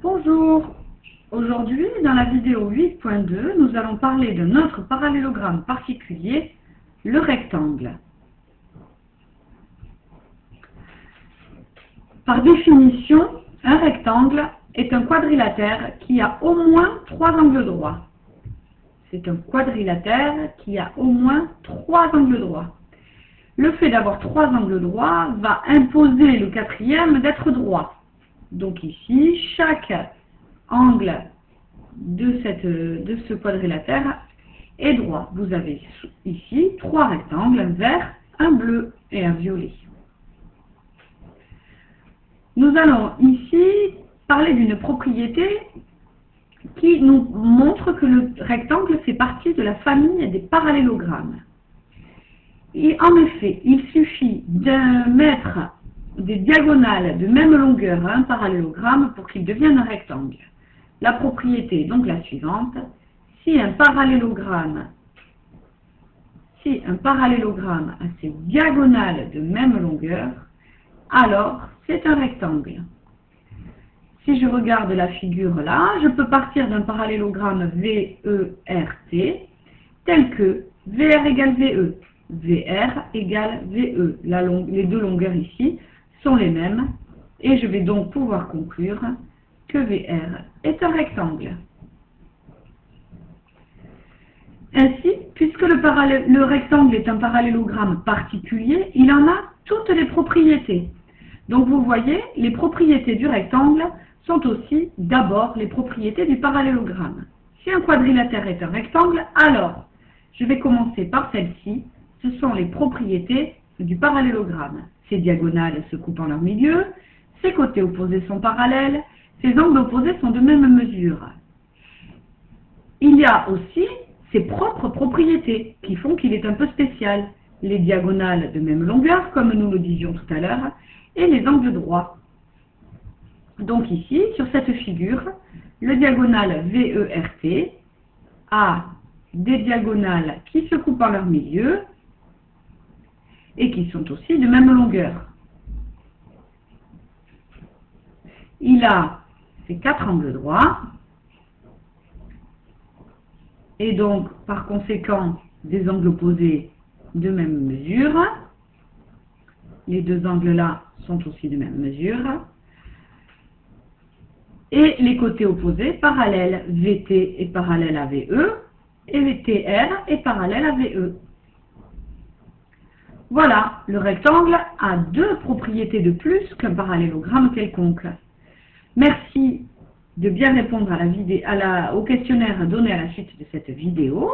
Bonjour, aujourd'hui dans la vidéo 8.2, nous allons parler de notre parallélogramme particulier, le rectangle. Par définition, un rectangle est un quadrilatère qui a au moins 3 angles droits. C'est un quadrilatère qui a au moins 3 angles droits. Le fait d'avoir 3 angles droits va imposer le quatrième d'être droit. Donc ici, chaque angle de ce quadrilatère est droit. Vous avez ici 3 rectangles, un vert, un bleu et un violet. Nous allons ici parler d'une propriété qui nous montre que le rectangle fait partie de la famille des parallélogrammes. Et en effet, il suffit de mettre des diagonales de même longueur à un parallélogramme pour qu'il devienne un rectangle. La propriété est donc la suivante. Si un parallélogramme a ses diagonales de même longueur, alors c'est un rectangle. Si je regarde la figure là, je peux partir d'un parallélogramme VERT tel que VR égale VE, VR égale VE. Les deux longueurs ici sont les mêmes et je vais donc pouvoir conclure que VR est un rectangle. Ainsi, puisque le rectangle est un parallélogramme particulier, il en a toutes les propriétés. Donc vous voyez, les propriétés du rectangle sont aussi d'abord les propriétés du parallélogramme. Si un quadrilatère est un rectangle, alors je vais commencer par celle-ci. Ce sont les propriétés du parallélogramme. Ses diagonales se coupent en leur milieu, ses côtés opposés sont parallèles, ses angles opposés sont de même mesure. Il y a aussi ses propres propriétés qui font qu'il est un peu spécial. Les diagonales de même longueur, comme nous le disions tout à l'heure, et les angles droits. Donc ici, sur cette figure, le diagonale VERT a des diagonales qui se coupent en leur milieu et qui sont aussi de même longueur. Il a ses 4 angles droits et donc par conséquent des angles opposés de même mesure. Les deux angles là sont aussi de même mesure. Et les côtés opposés parallèles, VT est parallèle à VE et VTR est parallèle à VE. Voilà, le rectangle a 2 propriétés de plus qu'un parallélogramme quelconque. Merci de bien répondre au questionnaire donné à la suite de cette vidéo.